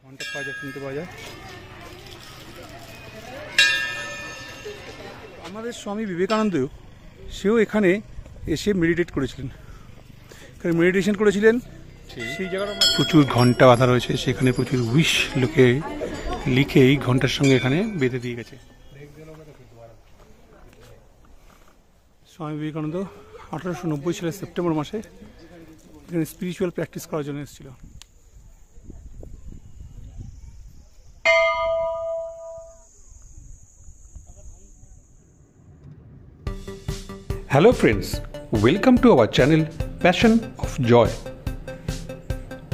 ঘন্টা পাওয়া যায়, কিনতে পাওয়া যায়। আমাদের স্বামী বিবেকানন্দ সেও এখানে এসে মেডিটেট করেছিলেন, এখানে মেডিটেশন করেছিলেন। সেই জায়গাটা প্রচুর ঘন্টা বাঁধা রয়েছে, সেখানে প্রচুর উইশ লোকে লিখে এই ঘন্টার সঙ্গে এখানে বেঁধে দিয়ে গেছে। স্বামী বিবেকানন্দ 1890 সালের সেপ্টেম্বর মাসে এখানে স্পিরিচুয়াল প্র্যাকটিস করার জন্য এসেছিল। Hello friends, welcome to our channel passion of joy.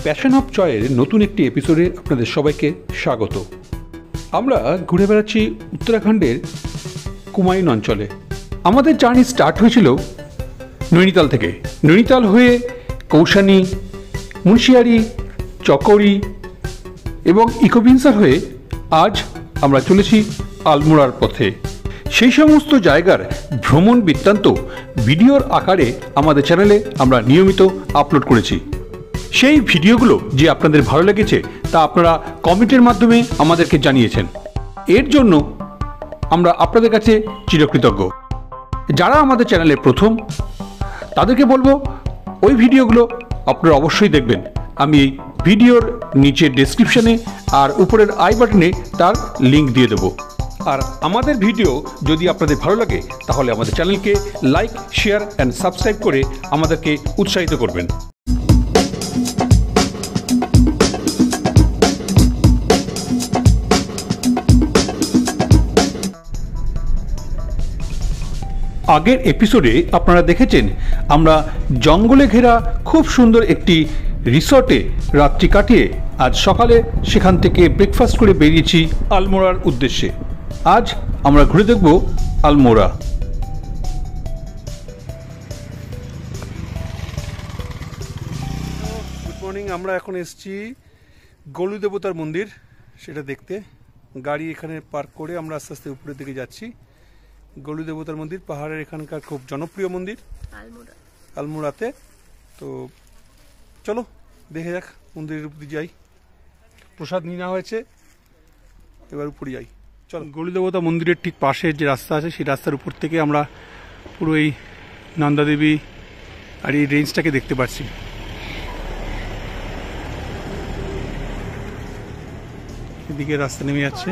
Passion of জয়ের নতুন একটি এপিসোডে আপনাদের সবাইকে স্বাগত। আমরা ঘুরে বেড়াচ্ছি উত্তরাখণ্ডের কুমায়ুন অঞ্চলে। আমাদের জার্নি স্টার্ট হয়েছিল নৈনিতাল থেকে। নৈনিতাল হয়ে কৌশানি, মুন্সিয়ারি, চকৌরি এবং ইকোভিনসার হয়ে আজ আমরা চলেছি আলমোড়ার পথে। সেই সমস্ত জায়গার ভ্রমণ বৃত্তান্ত ভিডিওর আকারে আমাদের চ্যানেলে আমরা নিয়মিত আপলোড করেছি। সেই ভিডিওগুলো যে আপনাদের ভালো লেগেছে তা আপনারা কমেন্টের মাধ্যমে আমাদেরকে জানিয়েছেন। এর জন্য আমরা আপনাদের কাছে চিরকৃতজ্ঞ। যারা আমাদের চ্যানেলে প্রথম, তাদেরকে বলবো ওই ভিডিওগুলো আপনারা অবশ্যই দেখবেন। আমি এই ভিডিওর নিচে ডেসক্রিপশনে আর উপরের আই বাটনে তার লিঙ্ক দিয়ে দেবো। আর আমাদের ভিডিও যদি আপনাদের ভালো লাগে তাহলে আমাদের চ্যানেলকে লাইক, শেয়ার অ্যান্ড সাবস্ক্রাইব করে আমাদেরকে উৎসাহিত করবেন। আগের এপিসোডে আপনারা দেখেছেন আমরা জঙ্গলে ঘেরা খুব সুন্দর একটি রিসর্টে রাত্রি কাটিয়ে আজ সকালে সেখান থেকে ব্রেকফাস্ট করে বেরিয়েছি আলমোড়ার উদ্দেশ্যে। আজ আমরা ঘুরে দেখব আলমোড়া। Good morning. আমরা এখন এসেছি গলু দেবতার মন্দির, সেটা দেখতে। গাড়ি এখানে পার্ক করে আমরা আস্তে আস্তে উপরের দিকে যাচ্ছি। গলু দেবতার মন্দির পাহাড়ের এখানকার খুব জনপ্রিয় মন্দির আলমোড়াতে। তো চলো দেখে যাক, মন্দিরের উপরে যাই। প্রসাদ নিয়ে নেওয়া হয়েছে, এবার উপরে যাই। চলো, গলু দেবতা মন্দিরের ঠিক পাশে যে রাস্তা আছে সেই রাস্তার উপর থেকে আমরা পুরো এই নন্দাদেবী আর এই রেঞ্জটাকে দেখতে পাচ্ছি। এদিকে রাস্তা নেমে যাচ্ছে।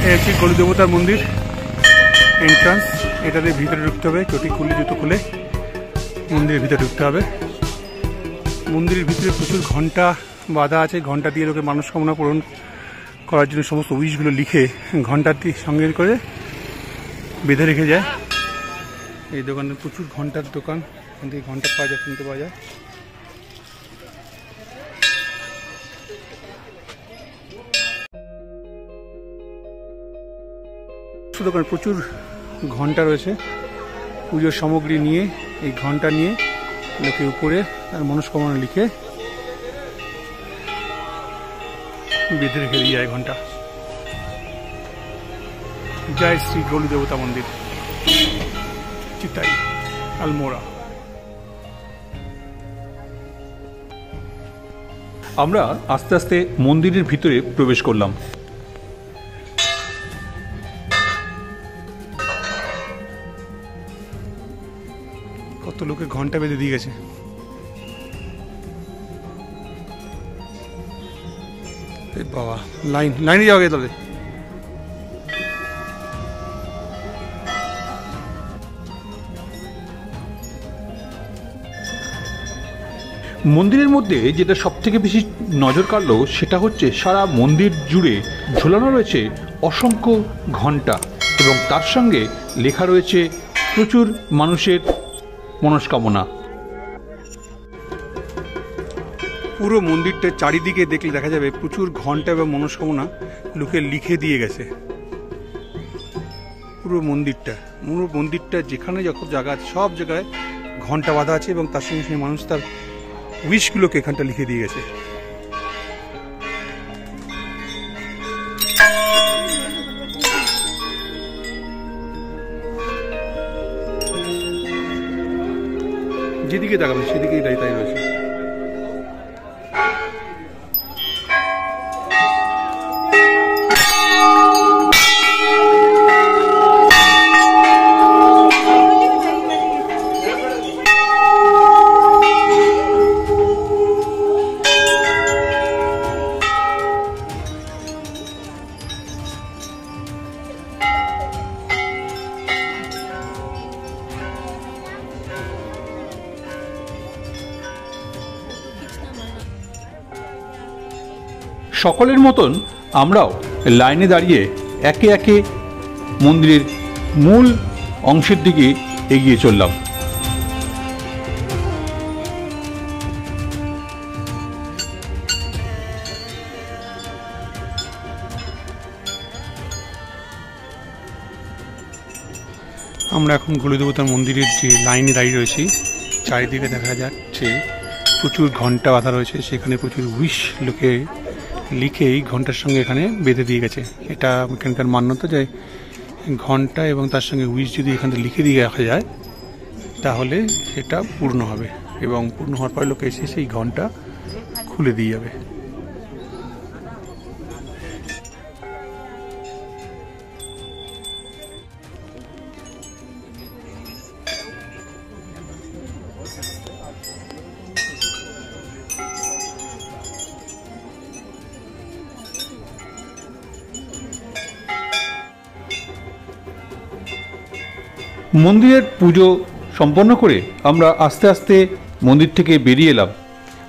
এই হচ্ছে গলু দেবতার মন্দির এন্ট্রান্স। এটাতে ভিতরে ঢুকতে হবে, চটি খুলে জুতো খুলে মন্দিরের ভিতরে ঢুকতে হবে। মন্দিরের ভিতরে প্রচুর ঘন্টা বাঁধা আছে। ঘন্টা দিয়ে লোকে মানসকামনা পূরণ করার জন্য সমস্ত উইশগুলো লিখে ঘন্টার দিয়ে সঙ্গে করে বেঁধে রেখে যায়। এই দোকানে প্রচুর ঘন্টার দোকান, এখান থেকে ঘন্টা পাওয়া যায়, কিনতে পাওয়া যায়। দোকানে প্রচুর ঘন্টা রয়েছে। পুজোর সামগ্রী নিয়ে এই ঘন্টা নিয়ে লোকে উপরে তার মনস্কামনা লিখে বেঁধে রেখে দিয়ে যায় ঘন্টা। জয় শ্রী গলু দেবতা মন্দির, চিতাই, আলমোড়া। আমরা আস্তে আস্তে মন্দিরের ভিতরে প্রবেশ করলাম। কত লোকে ঘন্টা বেঁধে দিয়ে গেছে। বাবা, লাইনে যাওয়া গে তবে। মন্দিরের মধ্যে যেটা সব থেকে বেশি নজর কাড়লো সেটা হচ্ছে সারা মন্দির জুড়ে ঝোলানো রয়েছে অসংখ্য ঘন্টা এবং তার সঙ্গে লেখা রয়েছে প্রচুর মানুষের মনস্কামনা। পুরো মন্দিরটা চারিদিকে দেখলে দেখা যাবে প্রচুর ঘন্টা এবং মনস্কামনা লোকে লিখে দিয়ে গেছে। পুরো মন্দিরটা যেখানে যখন জায়গা আছে সব জায়গায় ঘন্টা বাঁধা আছে এবং তার সঙ্গে সঙ্গে মানুষ তার উইশগুলোকে এখানটা লিখে দিয়ে গেছে। যেদিকে তাকাবে সেদিকেই তাই রয়েছে। সকলের মতন আমরাও লাইনে দাঁড়িয়ে একে একে মন্দিরের মূল অংশের দিকে এগিয়ে চললাম। আমরা এখন গুরুদেবতা মন্দিরের যে লাইনে দাঁড়িয়ে রয়েছি, চারিদিকে দেখা যাচ্ছে প্রচুর ঘন্টা বাঁধা রয়েছে, সেখানে প্রচুর উইশ লোকে লিখে এই ঘন্টার সঙ্গে এখানে বেঁধে দিয়ে গেছে। এটা এখানকার মান্যতা যে ঘন্টা এবং তার সঙ্গে উইশ যদি এখানে লিখে দিয়ে রাখা যায় তাহলে সেটা পূর্ণ হবে, এবং পূর্ণ হওয়ার পরে লোকে এসে সেই ঘন্টা খুলে দিয়ে যাবে। মন্দিরের পুজো সম্পন্ন করে আমরা আস্তে আস্তে মন্দির থেকে বেরিয়ে এলাম।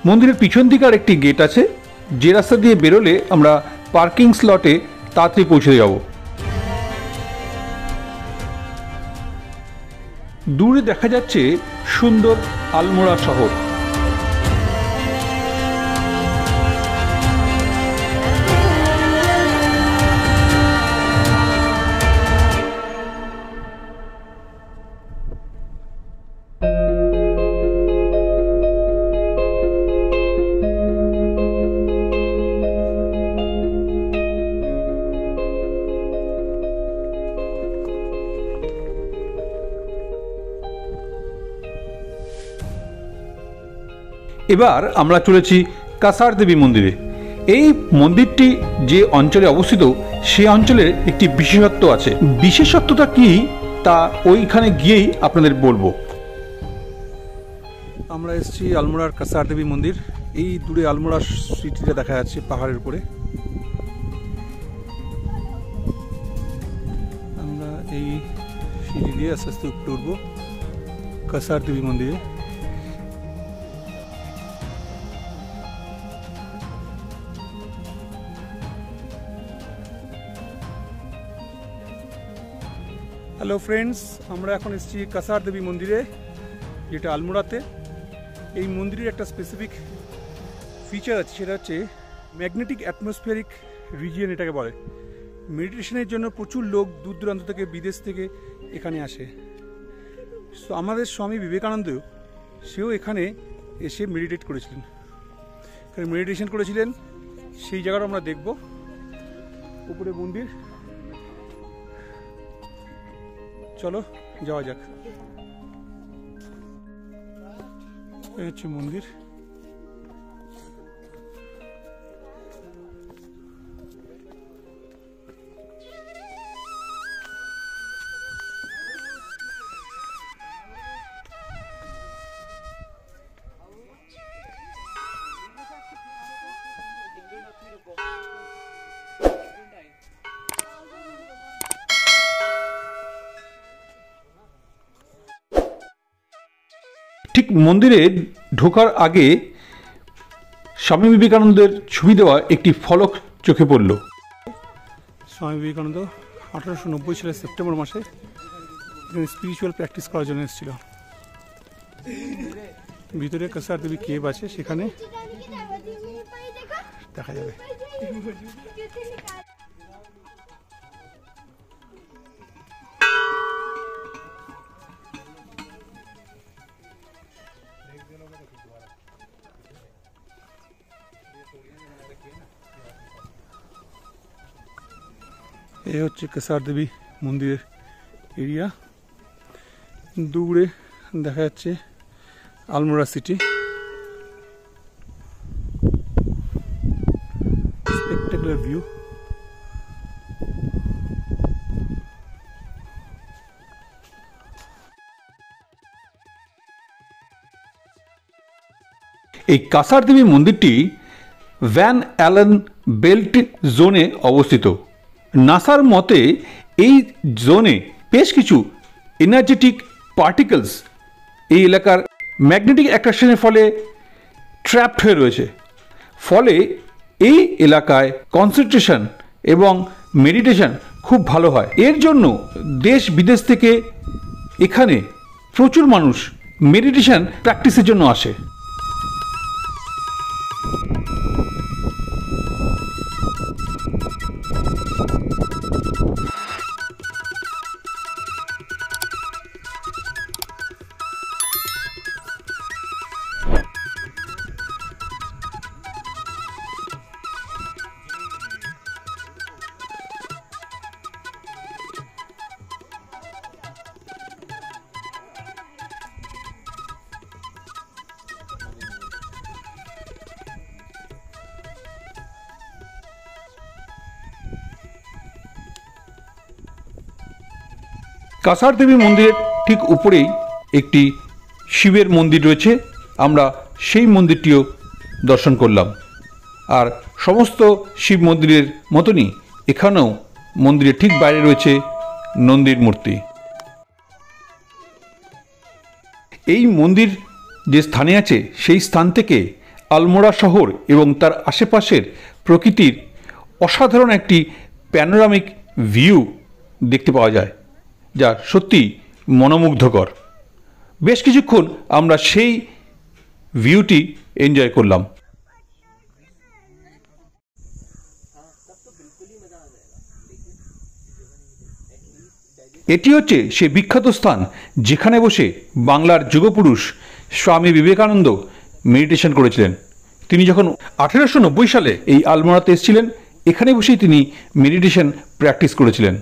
মন্দিরের পিছন দিকে আর একটি গেট আছে, যে রাস্তা দিয়ে বেরোলে আমরা পার্কিং স্লটে তাড়াতাড়ি পৌঁছে যাব। দূরে দেখা যাচ্ছে সুন্দর আলমোড়া শহর। এবার আমরা চলেছি কাসার দেবী মন্দিরে। এই মন্দিরটি যে অঞ্চলে অবস্থিত সে অঞ্চলের একটি বিশেষত্ব আছে। বিশেষত্বটা কি তা ওইখানে গিয়েই আপনাদের বলবো। আমরা এসেছি আলমোড়ার কাসার দেবী মন্দির। এই দূরে আলমোড়ার সিটিটা দেখা যাচ্ছে পাহাড়ের উপরে। আমরা এই সিঁড়ি দিয়ে আস্তে আস্তে উপরে উঠবো কাসার দেবী মন্দিরে। হ্যালো ফ্রেন্ডস, আমরা এখন এসেছি কাসার দেবী মন্দিরে, যেটা আলমোড়াতে। এই মন্দিরের একটা স্পেসিফিক ফিচার আছে, সেটা হচ্ছে ম্যাগনেটিক অ্যাটমসফিয়ারিক রিজিয়ন এটাকে বলে। মেডিটেশনের জন্য প্রচুর লোক দূর দূরান্ত থেকে, বিদেশ থেকে এখানে আসে। তো আমাদের স্বামী বিবেকানন্দ সেও এখানে এসে মেডিটেট করেছিলেন, এখানে মেডিটেশন করেছিলেন। সেই জায়গাটা আমরা দেখব। উপরে মন্দির, চলো যাওয়া যাক। এই হচ্ছে মন্দির। ঠিক মন্দিরে ঢোকার আগে স্বামী বিবেকানন্দের ছবি দেওয়া একটি ফলক চোখে পড়ল। স্বামী বিবেকানন্দ 1890 সালের সেপ্টেম্বর মাসে এখানে স্পিরিচুয়াল প্র্যাকটিস করার জন্য এসেছিল। ভিতরে কাসার দেবী কেভ আছে, সেখানে দেখা যাবে। এই হচ্ছে কাসার দেবী মন্দিরের এরিয়া। দূরে দেখা যাচ্ছে আলমোড়া সিটি। Spectacular view. এই কাসার দেবী মন্দিরটি ভ্যান অ্যালেন বেল্ট জোনে অবস্থিত। নাসার মতে এই জোনে বেশ কিছু এনার্জেটিক পার্টিকেলস এই এলাকার ম্যাগনেটিক অ্যাট্রাকশনের ফলে ট্র্যাপড হয়ে রয়েছে, ফলে এই এলাকায় কনসেন্ট্রেশন এবং মেডিটেশন খুব ভালো হয়। এর জন্য দেশ বিদেশ থেকে এখানে প্রচুর মানুষ মেডিটেশন প্র্যাকটিসের জন্য আসে। কাসার দেবী মন্দিরের ঠিক উপরেই একটি শিবের মন্দির রয়েছে, আমরা সেই মন্দিরটিও দর্শন করলাম। আর সমস্ত শিব মন্দিরের মতনই এখানেও মন্দিরের ঠিক বাইরে রয়েছে নন্দীর মূর্তি। এই মন্দির যে স্থানে আছে সেই স্থান থেকে আলমোড়া শহর এবং তার আশেপাশের প্রকৃতির অসাধারণ একটি প্যানোরামিক ভিউ দেখতে পাওয়া যায়, যা সত্যি মনোমুগ্ধকর। বেশ কিছুক্ষণ আমরা সেই ভিউটি এনজয় করলাম। এটি হচ্ছে সে বিখ্যাত স্থান যেখানে বসে বাংলার যুগপুরুষ স্বামী বিবেকানন্দ মেডিটেশন করেছিলেন। তিনি যখন 1890 সালে এই আলমোড়াতে এসেছিলেন, এখানে বসেই তিনি মেডিটেশন প্র্যাকটিস করেছিলেন।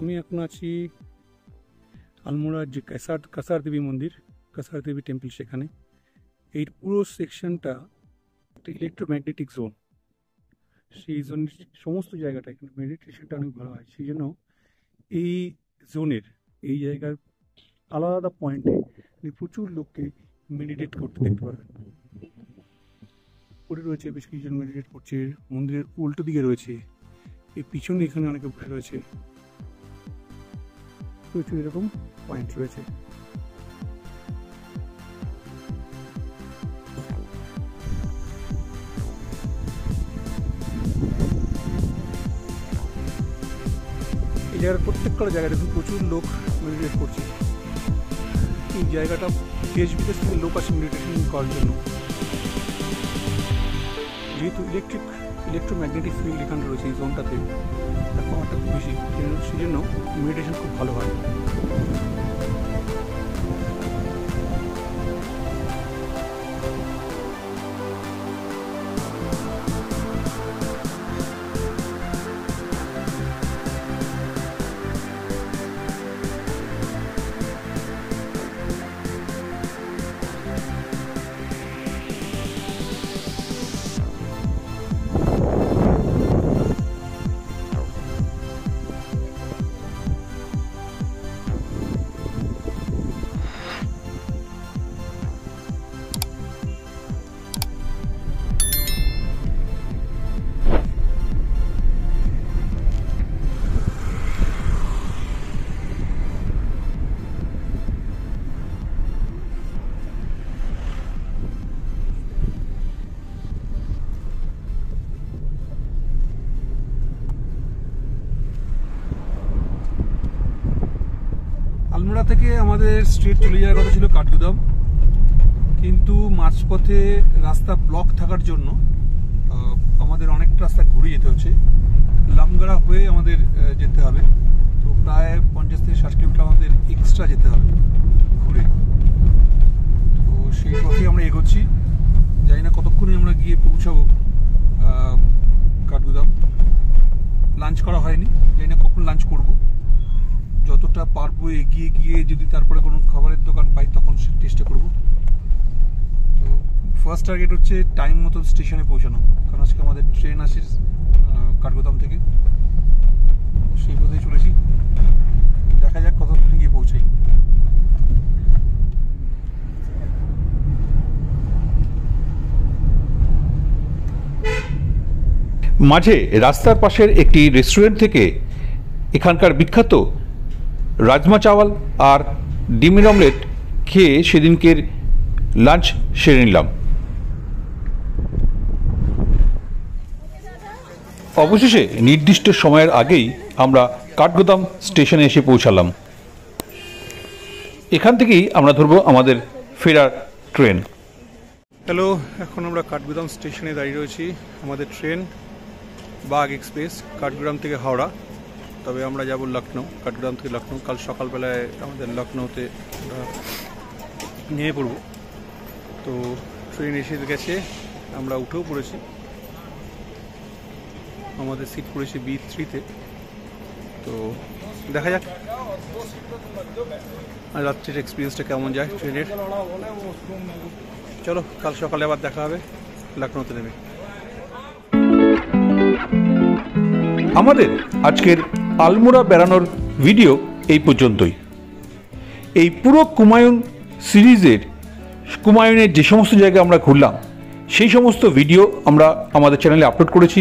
আমি এখন আছি আলমোড়ার যে কাসার দেবী মন্দির, কাসার দেবী টেম্পল, সেখানে। এই পুরো সেকশনটা একটা ইলেকট্রোম্যাগনেটিক জোন। সেই জোনের সমস্ত জায়গাটা এখানে মেডিটেশনটা অনেক ভালো হয়। সেই জন্য এই জোনের এই জায়গার আলাদা আলাদা পয়েন্টে প্রচুর লোককে মেডিটেট করতে দেখতে পাবেন। উপরে রয়েছে বেশ কিছুজন মেডিটেট করছে, মন্দিরের উল্টো দিকে রয়েছে, এই পিছনে এখানে অনেকে বসে রয়েছে। প্রচুর এরকম পয়েন্ট রয়েছে। এই জায়গার প্রত্যেকটা জায়গায় দেখুন প্রচুর লোক মেডিটেট করছে। এই জায়গাটা দেশ বিদেশ থেকে লোক আসে মেডিটেশন করার জন্য। যেহেতু ইলেকট্রোম্যাগনেটিক ফিল্ড এখানে রয়েছে এই জোনটাতে, তার পাওয়ারটা খুব বেশি, সেই জন্য মেডিটেশন খুব ভালো হয়। লামড়া থেকে আমাদের স্ট্রেট চলে যাওয়ার কথা ছিল কাঠগুদাম, কিন্তু মাঝপথে রাস্তা ব্লক থাকার জন্য আমাদের অনেক রাস্তা ঘুরে যেতে হচ্ছে। লামগাড়া হয়ে আমাদের যেতে হবে, তো প্রায় 50 থেকে 60 কিলোমিটার আমাদের এক্সট্রা যেতে হবে ঘুরে। তো সেই পথেই আমরা এগোচ্ছি, জানি না কতক্ষণে আমরা গিয়ে পৌঁছাবো কাঠগুদাম। লাঞ্চ করা হয়নি, জানি না কখন লাঞ্চ করব। যতটা পারবো এগিয়ে গিয়ে যদি তারপরে কোনো খাবারের দোকান পাই তখন চেষ্টা করব। তো ফার্স্ট টার্গেট হচ্ছে টাইম মতো স্টেশনে পৌঁছানো, কারণ আজকে আমাদের ট্রেন আসে কাঠগোদাম থেকে। সেই পথেই চলেছি, দেখা যাক কতক্ষণে গিয়ে পৌঁছাই। মাঝে রাস্তার পাশের একটি রেস্টুরেন্ট থেকে এখানকার বিখ্যাত রাজমা চাওয়াল আর ডিমের অমলেট খেয়ে সেদিনকের লাঞ্চ সেরে নিলাম। অবশেষে নির্দিষ্ট সময়ের আগেই আমরা কাঠগোদাম স্টেশনে এসে পৌঁছালাম। এখান থেকেই আমরা ধরবো আমাদের ফেরার ট্রেন। হ্যালো, এখন আমরা কাঠগোদাম স্টেশনে দাঁড়িয়ে রয়েছি। আমাদের ট্রেন বাগ এক্সপ্রেস কাঠগোদাম থেকে হাওড়া, তবে আমরা যাব লখনৌ। কাঠগোদাম থেকে লখনৌ কাল সকালবেলায় আমাদের লখনৌতে নিয়ে পড়ব। তো ট্রেন এসে গেছে, আমরা উঠেও পড়েছি। আমাদের সিট পড়েছে B3-তে। তো দেখা যাক আর রাত্রির এক্সপিরিয়েন্সটা কেমন যায় ট্রেনের। চলো, কাল সকালে আবার দেখা হবে লখনৌতে নেমে। আমাদের আজকের আলমোড়া বেড়ানোর ভিডিও এই পর্যন্তই। এই পুরো কুমায়ুন সিরিজের কুমায়ুনের যে সমস্ত জায়গা আমরা ঘুরলাম সেই সমস্ত ভিডিও আমরা আমাদের চ্যানেলে আপলোড করেছি।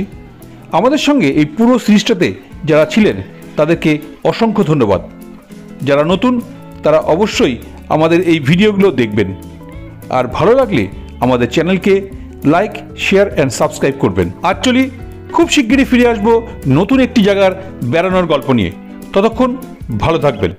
আমাদের সঙ্গে এই পুরো সিরিজটাতে যারা ছিলেন তাদেরকে অসংখ্য ধন্যবাদ। যারা নতুন তারা অবশ্যই আমাদের এই ভিডিওগুলো দেখবেন, আর ভালো লাগলে আমাদের চ্যানেলকে লাইক, শেয়ার অ্যান্ড সাবস্ক্রাইব করবেন। অ্যাকচুয়ালি খুব শিগগিরই ফিরে আসবো নতুন একটি জায়গার বেড়ানোর গল্প নিয়ে। ততক্ষণ ভালো থাকবেন।